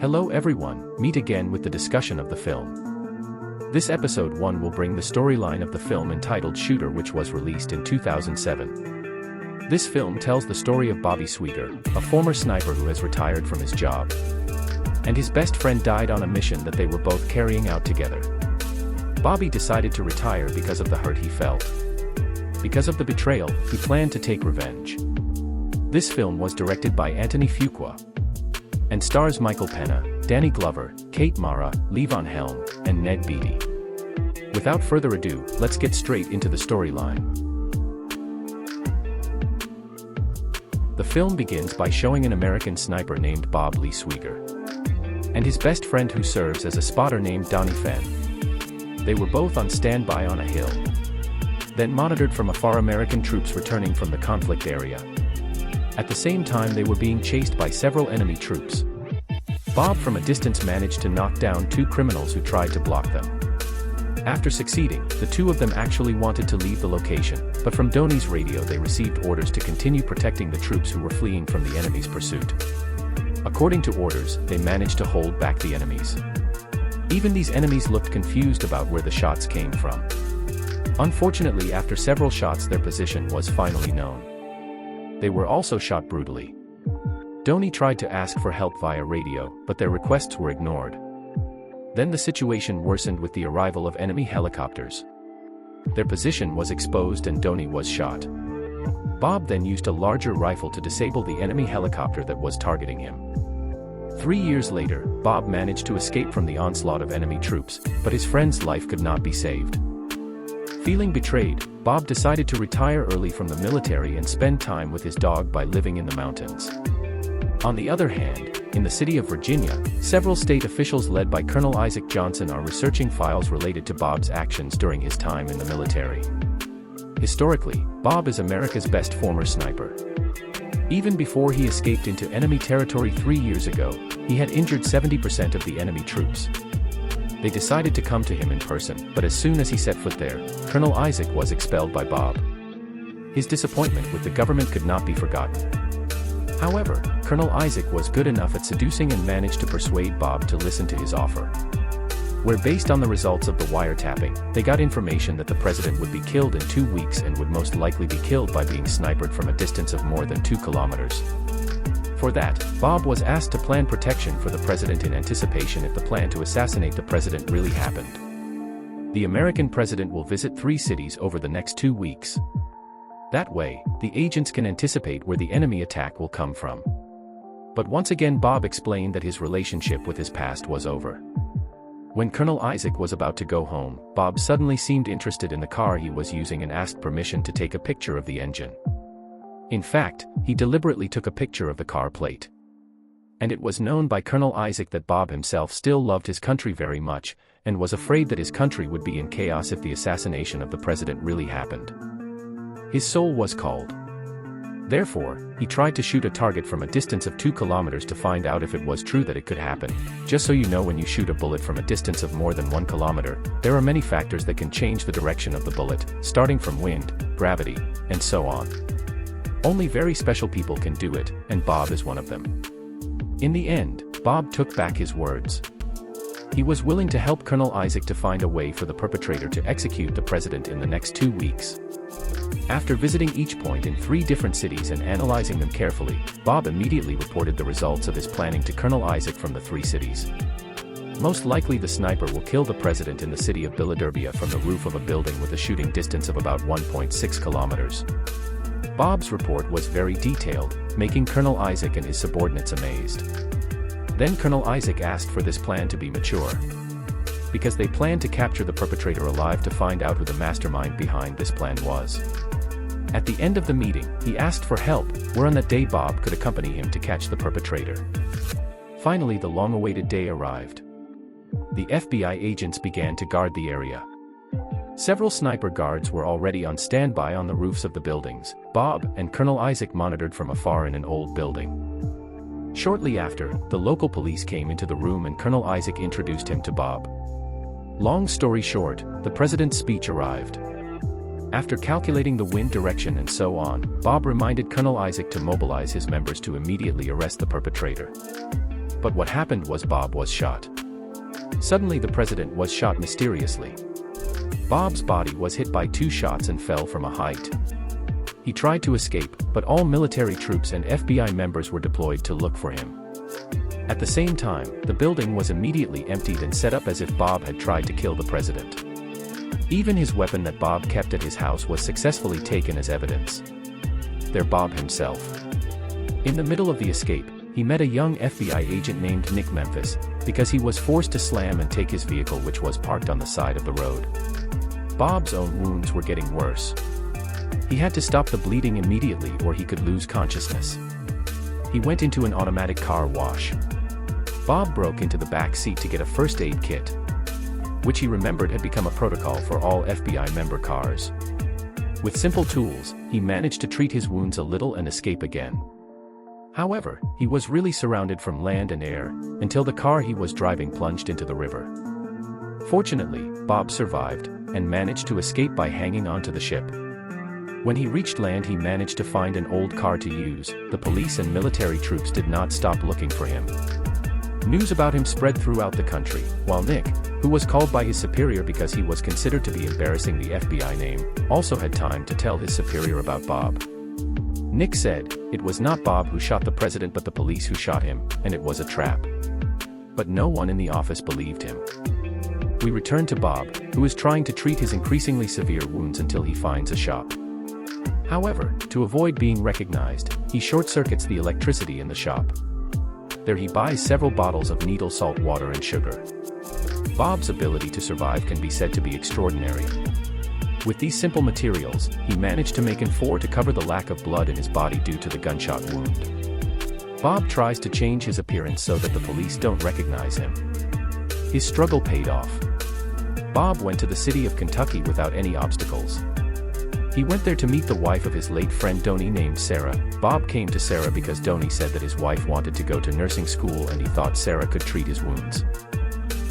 Hello everyone, meet again with the discussion of the film. This episode 1 will bring the storyline of the film entitled Shooter, which was released in 2007. This film tells the story of Bobby Sweeter, a former sniper who has retired from his job. And his best friend died on a mission that they were both carrying out together. Bobby decided to retire because of the hurt he felt. Because of the betrayal, he planned to take revenge. This film was directed by Anthony Fuqua and stars Michael Pena, Danny Glover, Kate Mara, Levon Helm, and Ned Beatty. Without further ado, let's get straight into the storyline. The film begins by showing an American sniper named Bob Lee Sweeter and his best friend who serves as a spotter named Donnie Fenn. They were both on standby on a hill, then monitored from afar American troops returning from the conflict area. At the same time, they were being chased by several enemy troops. Bob from a distance managed to knock down 2 criminals who tried to block them. After succeeding, the 2 of them actually wanted to leave the location, but from Donnie's radio they received orders to continue protecting the troops who were fleeing from the enemy's pursuit. According to orders, they managed to hold back the enemies. Even these enemies looked confused about where the shots came from. Unfortunately, after several shots, their position was finally known. They were also shot brutally. Donnie tried to ask for help via radio, but their requests were ignored. Then the situation worsened with the arrival of enemy helicopters. Their position was exposed and Donnie was shot. Bob then used a larger rifle to disable the enemy helicopter that was targeting him. 3 years later, Bob managed to escape from the onslaught of enemy troops, but his friend's life could not be saved. Feeling betrayed, Bob decided to retire early from the military and spend time with his dog by living in the mountains. On the other hand, in the city of Virginia, several state officials led by Colonel Isaac Johnson are researching files related to Bob's actions during his time in the military. Historically, Bob is America's best former sniper. Even before he escaped into enemy territory 3 years ago, he had injured 70% of the enemy troops. They decided to come to him in person, but as soon as he set foot there, Colonel Isaac was expelled by Bob. His disappointment with the government could not be forgotten. However, Colonel Isaac was good enough at seducing and managed to persuade Bob to listen to his offer. Where based on the results of the wiretapping, they got information that the president would be killed in 2 weeks and would most likely be killed by being sniped from a distance of more than 2 kilometers. For that, Bob was asked to plan protection for the president in anticipation if the plan to assassinate the president really happened. The American president will visit 3 cities over the next 2 weeks. That way, the agents can anticipate where the enemy attack will come from. But once again, Bob explained that his relationship with his past was over. When Colonel Isaac was about to go home, Bob suddenly seemed interested in the car he was using and asked permission to take a picture of the engine. In fact, he deliberately took a picture of the car plate. And it was known by Colonel Isaac that Bob himself still loved his country very much, and was afraid that his country would be in chaos if the assassination of the president really happened. His soul was called. Therefore, he tried to shoot a target from a distance of 2 kilometers to find out if it was true that it could happen. Just so you know, when you shoot a bullet from a distance of more than 1 kilometer, there are many factors that can change the direction of the bullet, starting from wind, gravity, and so on. Only very special people can do it, and Bob is one of them. In the end, Bob took back his words. He was willing to help Colonel Isaac to find a way for the perpetrator to execute the president in the next 2 weeks. After visiting each point in 3 different cities and analyzing them carefully, Bob immediately reported the results of his planning to Colonel Isaac from the 3 cities. Most likely the sniper will kill the president in the city of Philadelphia from the roof of a building with a shooting distance of about 1.6 kilometers. Bob's report was very detailed, making Colonel Isaac and his subordinates amazed. Then Colonel Isaac asked for this plan to be mature, because they planned to capture the perpetrator alive to find out who the mastermind behind this plan was. At the end of the meeting, he asked for help, where on that day Bob could accompany him to catch the perpetrator. Finally, the long-awaited day arrived. The FBI agents began to guard the area. Several sniper guards were already on standby on the roofs of the buildings. Bob and Colonel Isaac monitored from afar in an old building. Shortly after, the local police came into the room and Colonel Isaac introduced him to Bob. Long story short, the president's speech arrived. After calculating the wind direction and so on, Bob reminded Colonel Isaac to mobilize his members to immediately arrest the perpetrator. But what happened was Bob was shot. Suddenly the president was shot mysteriously. Bob's body was hit by 2 shots and fell from a height. He tried to escape, but all military troops and FBI members were deployed to look for him. At the same time, the building was immediately emptied and set up as if Bob had tried to kill the president. Even his weapon that Bob kept at his house was successfully taken as evidence. There Bob himself. In the middle of the escape, he met a young FBI agent named Nick Memphis, because he was forced to slam and take his vehicle which was parked on the side of the road. Bob's own wounds were getting worse. He had to stop the bleeding immediately or he could lose consciousness. He went into an automatic car wash. Bob broke into the back seat to get a first aid kit, which he remembered had become a protocol for all FBI member cars. With simple tools, he managed to treat his wounds a little and escape again. However, he was really surrounded from land and air, until the car he was driving plunged into the river. Fortunately, Bob survived, and managed to escape by hanging onto the ship. When he reached land he managed to find an old car to use. The police and military troops did not stop looking for him. News about him spread throughout the country, while Nick, who was called by his superior because he was considered to be embarrassing the FBI name, also had time to tell his superior about Bob. Nick said, it was not Bob who shot the president but the police who shot him, and it was a trap. But no one in the office believed him. We return to Bob, who is trying to treat his increasingly severe wounds until he finds a shop. However, to avoid being recognized, he short-circuits the electricity in the shop. There he buys several bottles of needle salt water and sugar. Bob's ability to survive can be said to be extraordinary. With these simple materials, he managed to make enough to cover the lack of blood in his body due to the gunshot wound. Bob tries to change his appearance so that the police don't recognize him. His struggle paid off. Bob went to the city of Kentucky without any obstacles. He went there to meet the wife of his late friend Donnie named Sarah. Bob came to Sarah because Donnie said that his wife wanted to go to nursing school and he thought Sarah could treat his wounds.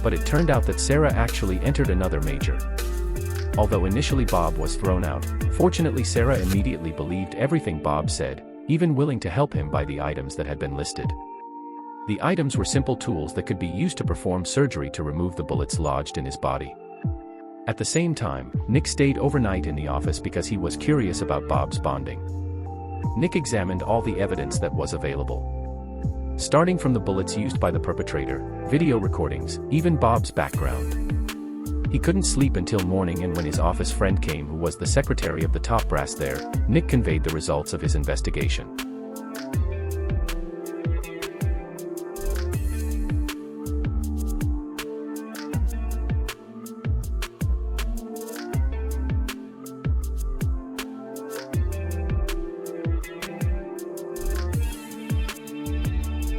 But it turned out that Sarah actually entered another major. Although initially Bob was thrown out, fortunately Sarah immediately believed everything Bob said, even willing to help him buy the items that had been listed. The items were simple tools that could be used to perform surgery to remove the bullets lodged in his body. At the same time, Nick stayed overnight in the office because he was curious about Bob's bonding. Nick examined all the evidence that was available. Starting from the bullets used by the perpetrator, video recordings, even Bob's background. He couldn't sleep until morning, and when his office friend came, who was the secretary of the top brass there, Nick conveyed the results of his investigation.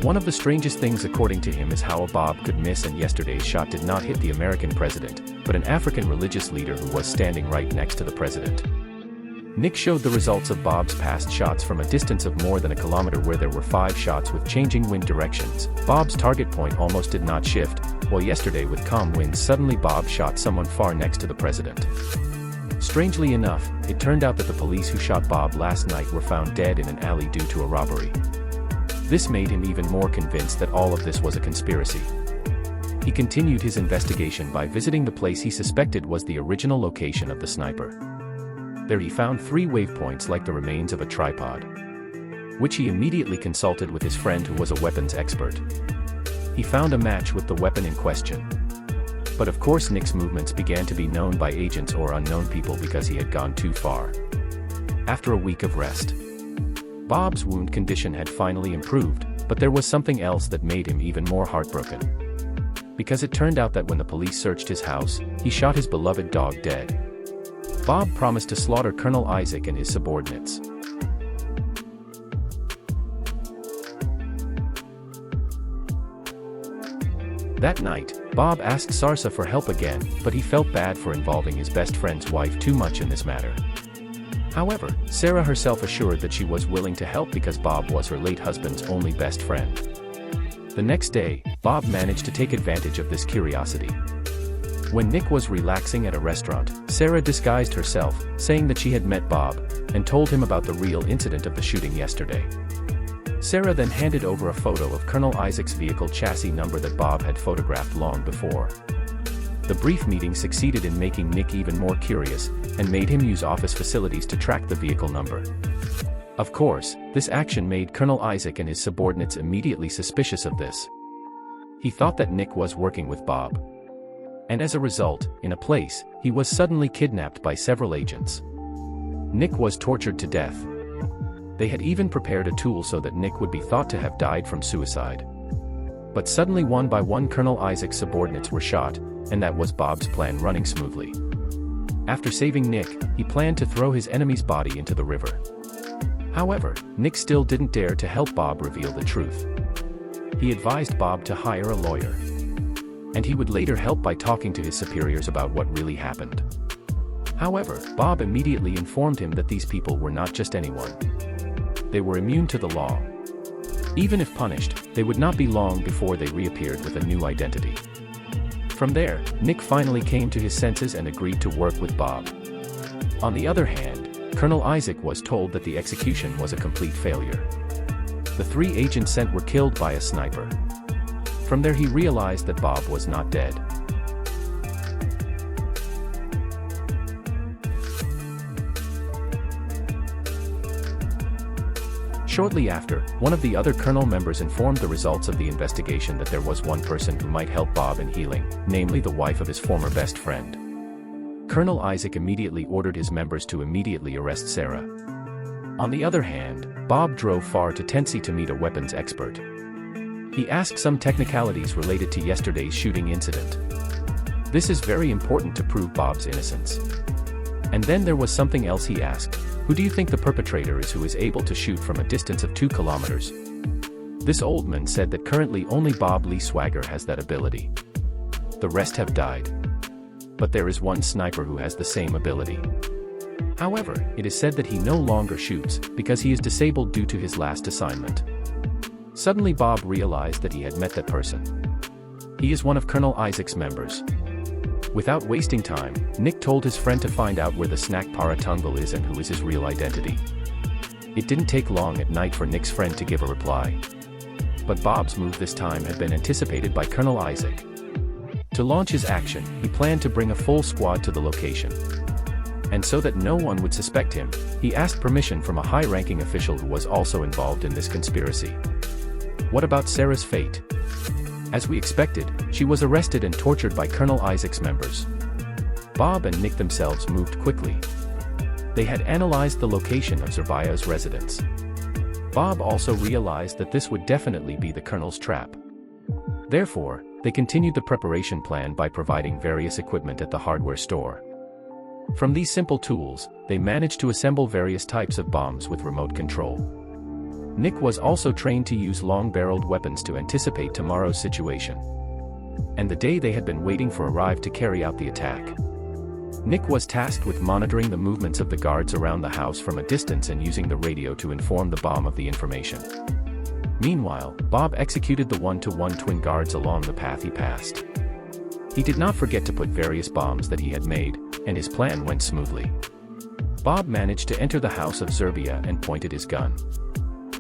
One of the strangest things according to him is how a Bob could miss, and yesterday's shot did not hit the American president, but an African religious leader who was standing right next to the president. Nick showed the results of Bob's past shots from a distance of more than a kilometer where there were 5 shots with changing wind directions. Bob's target point almost did not shift, while yesterday with calm winds suddenly Bob shot someone far next to the president. Strangely enough, it turned out that the police who shot Bob last night were found dead in an alley due to a robbery. This made him even more convinced that all of this was a conspiracy. He continued his investigation by visiting the place he suspected was the original location of the sniper. There he found 3 waypoints like the remains of a tripod, which he immediately consulted with his friend who was a weapons expert. He found a match with the weapon in question. But of course Nick's movements began to be known by agents or unknown people because he had gone too far. After a week of rest, Bob's wound condition had finally improved, but there was something else that made him even more heartbroken. Because it turned out that when the police searched his house, he shot his beloved dog dead. Bob promised to slaughter Colonel Isaac and his subordinates. That night, Bob asked Sarsa for help again, but he felt bad for involving his best friend's wife too much in this matter. However, Sarah herself assured that she was willing to help because Bob was her late husband's only best friend. The next day, Bob managed to take advantage of this curiosity. When Nick was relaxing at a restaurant, Sarah disguised herself, saying that she had met Bob, and told him about the real incident of the shooting yesterday. Sarah then handed over a photo of Colonel Isaac's vehicle chassis number that Bob had photographed long before. The brief meeting succeeded in making Nick even more curious, and made him use office facilities to track the vehicle number. Of course, this action made Colonel Isaac and his subordinates immediately suspicious of this. He thought that Nick was working with Bob. And as a result, in a place, he was suddenly kidnapped by several agents. Nick was tortured to death. They had even prepared a tool so that Nick would be thought to have died from suicide. But suddenly one by one Colonel Isaac's subordinates were shot, and that was Bob's plan running smoothly. After saving Nick, he planned to throw his enemy's body into the river. However, Nick still didn't dare to help Bob reveal the truth. He advised Bob to hire a lawyer. And he would later help by talking to his superiors about what really happened. However, Bob immediately informed him that these people were not just anyone. They were immune to the law. Even if punished, they would not be long before they reappeared with a new identity. From there, Nick finally came to his senses and agreed to work with Bob. On the other hand, Colonel Isaac was told that the execution was a complete failure. The 3 agents sent were killed by a sniper. From there he realized that Bob was not dead. Shortly after, one of the other Colonel members informed the results of the investigation that there was one person who might help Bob in healing, namely the wife of his former best friend. Colonel Isaac immediately ordered his members to immediately arrest Sarah. On the other hand, Bob drove far to Tennessee to meet a weapons expert. He asked some technicalities related to yesterday's shooting incident. This is very important to prove Bob's innocence. And then there was something else he asked. Who do you think the perpetrator is who is able to shoot from a distance of 2 kilometers? This old man said that currently only Bob Lee Swagger has that ability. The rest have died. But there is one sniper who has the same ability. However, it is said that he no longer shoots because he is disabled due to his last assignment. Suddenly Bob realized that he had met that person. He is one of Colonel Isaac's members. Without wasting time, Nick told his friend to find out where the snack Paratungal is and who is his real identity. It didn't take long at night for Nick's friend to give a reply. But Bob's move this time had been anticipated by Colonel Isaac. To launch his action, he planned to bring a full squad to the location. And so that no one would suspect him, he asked permission from a high-ranking official who was also involved in this conspiracy. What about Sarah's fate? As we expected, she was arrested and tortured by Colonel Isaac's members. Bob and Nick themselves moved quickly. They had analyzed the location of Zerbia's residence. Bob also realized that this would definitely be the Colonel's trap. Therefore, they continued the preparation plan by providing various equipment at the hardware store. From these simple tools, they managed to assemble various types of bombs with remote control. Nick was also trained to use long-barreled weapons to anticipate tomorrow's situation. And the day they had been waiting for arrived to carry out the attack. Nick was tasked with monitoring the movements of the guards around the house from a distance and using the radio to inform the bomb of the information. Meanwhile, Bob executed the one-to-one twin guards along the path he passed. He did not forget to put various bombs that he had made, and his plan went smoothly. Bob managed to enter the house of Zerbia and pointed his gun.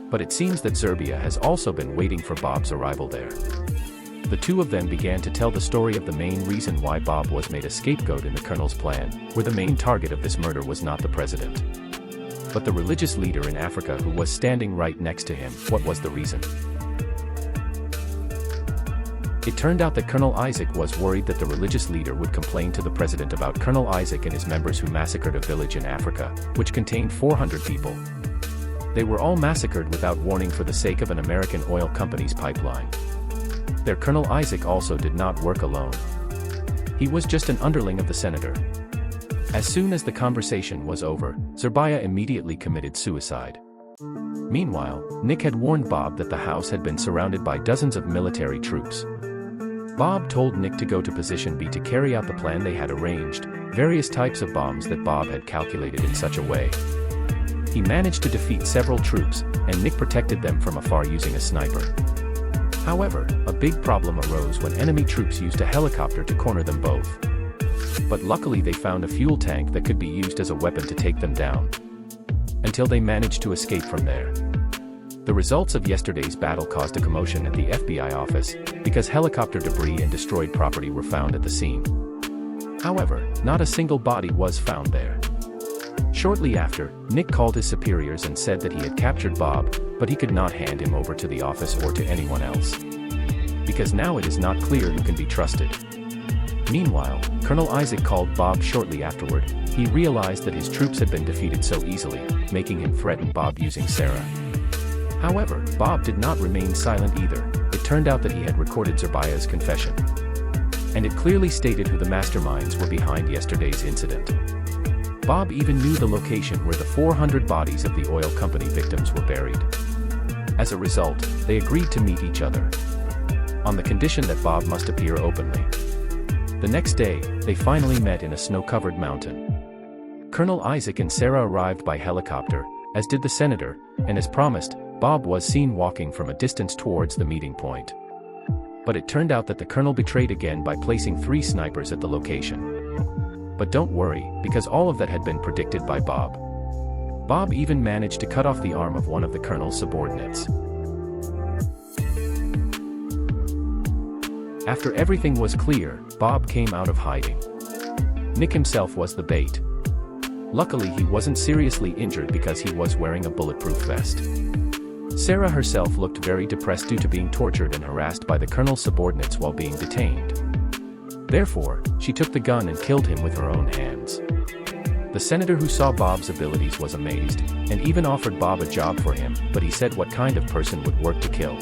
But it seems that Zerbia has also been waiting for Bob's arrival there. The two of them began to tell the story of the main reason why Bob was made a scapegoat in the Colonel's plan, where the main target of this murder was not the president, but the religious leader in Africa who was standing right next to him. What was the reason? It turned out that Colonel Isaac was worried that the religious leader would complain to the president about Colonel Isaac and his members who massacred a village in Africa, which contained 400 people. They were all massacred without warning for the sake of an American oil company's pipeline. Their Colonel Isaac also did not work alone. He was just an underling of the senator. As soon as the conversation was over, Zerbia immediately committed suicide. Meanwhile, Nick had warned Bob that the house had been surrounded by dozens of military troops. Bob told Nick to go to position B to carry out the plan they had arranged, various types of bombs that Bob had calculated in such a way. He managed to defeat several troops, and Nick protected them from afar using a sniper. However, a big problem arose when enemy troops used a helicopter to corner them both. But luckily they found a fuel tank that could be used as a weapon to take them down. Until they managed to escape from there. The results of yesterday's battle caused a commotion at the FBI office, because helicopter debris and destroyed property were found at the scene. However, not a single body was found there. Shortly after, Nick called his superiors and said that he had captured Bob, but he could not hand him over to the office or to anyone else. Because now it is not clear who can be trusted. Meanwhile, Colonel Isaac called Bob shortly afterward. He realized that his troops had been defeated so easily, making him threaten Bob using Sarah. However, Bob did not remain silent either. It turned out that he had recorded Zerbaya's confession. And it clearly stated who the masterminds were behind yesterday's incident. Bob even knew the location where the 400 bodies of the oil company victims were buried. As a result, they agreed to meet each other, on the condition that Bob must appear openly. The next day, they finally met in a snow-covered mountain. Colonel Isaac and Sarah arrived by helicopter, as did the senator, and as promised, Bob was seen walking from a distance towards the meeting point. But it turned out that the colonel betrayed again by placing 3 snipers at the location. But don't worry, because all of that had been predicted by Bob. Bob even managed to cut off the arm of one of the colonel's subordinates. After everything was clear, Bob came out of hiding. Nick himself was the bait. Luckily he wasn't seriously injured because he was wearing a bulletproof vest. Sarah herself looked very depressed due to being tortured and harassed by the colonel's subordinates while being detained. Therefore, she took the gun and killed him with her own hands. The senator who saw Bob's abilities was amazed, and even offered Bob a job for him, but he said what kind of person would work to kill.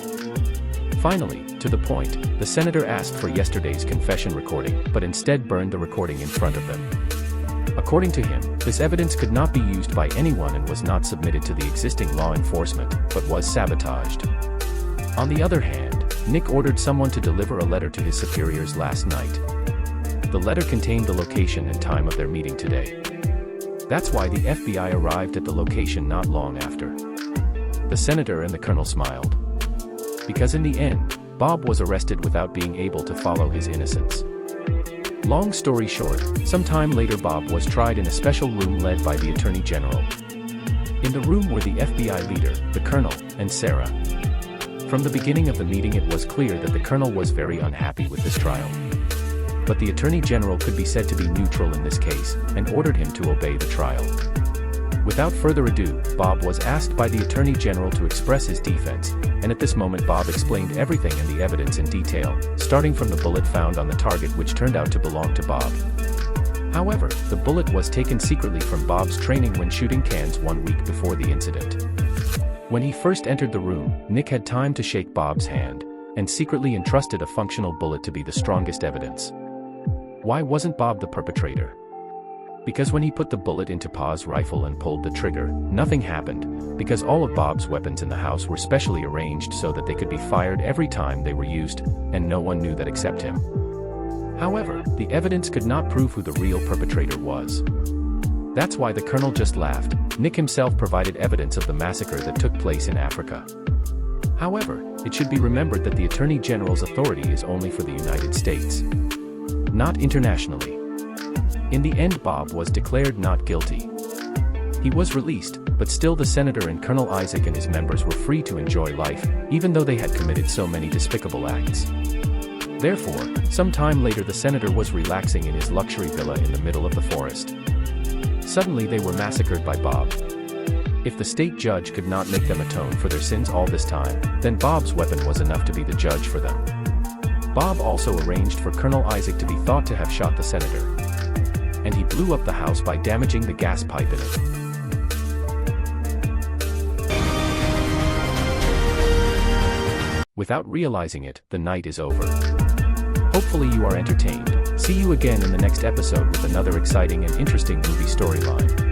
Finally, to the point, the senator asked for yesterday's confession recording, but instead burned the recording in front of them. According to him, this evidence could not be used by anyone and was not submitted to the existing law enforcement, but was sabotaged. On the other hand, Nick ordered someone to deliver a letter to his superiors last night. The letter contained the location and time of their meeting today. That's why the FBI arrived at the location not long after. The senator and the colonel smiled. Because in the end, Bob was arrested without being able to follow his innocence. Long story short, sometime later Bob was tried in a special room led by the Attorney General. In the room were the FBI leader, the colonel, and Sarah. From the beginning of the meeting it was clear that the colonel was very unhappy with this trial. But the Attorney General could be said to be neutral in this case, and ordered him to obey the trial. Without further ado, Bob was asked by the Attorney General to express his defense, and at this moment Bob explained everything and the evidence in detail, starting from the bullet found on the target which turned out to belong to Bob. However, the bullet was taken secretly from Bob's training when shooting cans 1 week before the incident. When he first entered the room, Nick had time to shake Bob's hand, and secretly entrusted a functional bullet to be the strongest evidence. Why wasn't Bob the perpetrator? Because when he put the bullet into Pa's rifle and pulled the trigger, nothing happened, because all of Bob's weapons in the house were specially arranged so that they could be fired every time they were used, and no one knew that except him. However, the evidence could not prove who the real perpetrator was. That's why the colonel just laughed. Nick himself provided evidence of the massacre that took place in Africa. However, it should be remembered that the Attorney General's authority is only for the United States, not internationally. In the end Bob was declared not guilty. He was released, but still the senator and Colonel Isaac and his members were free to enjoy life, even though they had committed so many despicable acts. Therefore, some time later the senator was relaxing in his luxury villa in the middle of the forest. Suddenly they were massacred by Bob. If the state judge could not make them atone for their sins all this time, then Bob's weapon was enough to be the judge for them. Bob also arranged for Colonel Isaac to be thought to have shot the senator. And he blew up the house by damaging the gas pipe in it. Without realizing it, the night is over. Hopefully you are entertained. See you again in the next episode with another exciting and interesting movie storyline.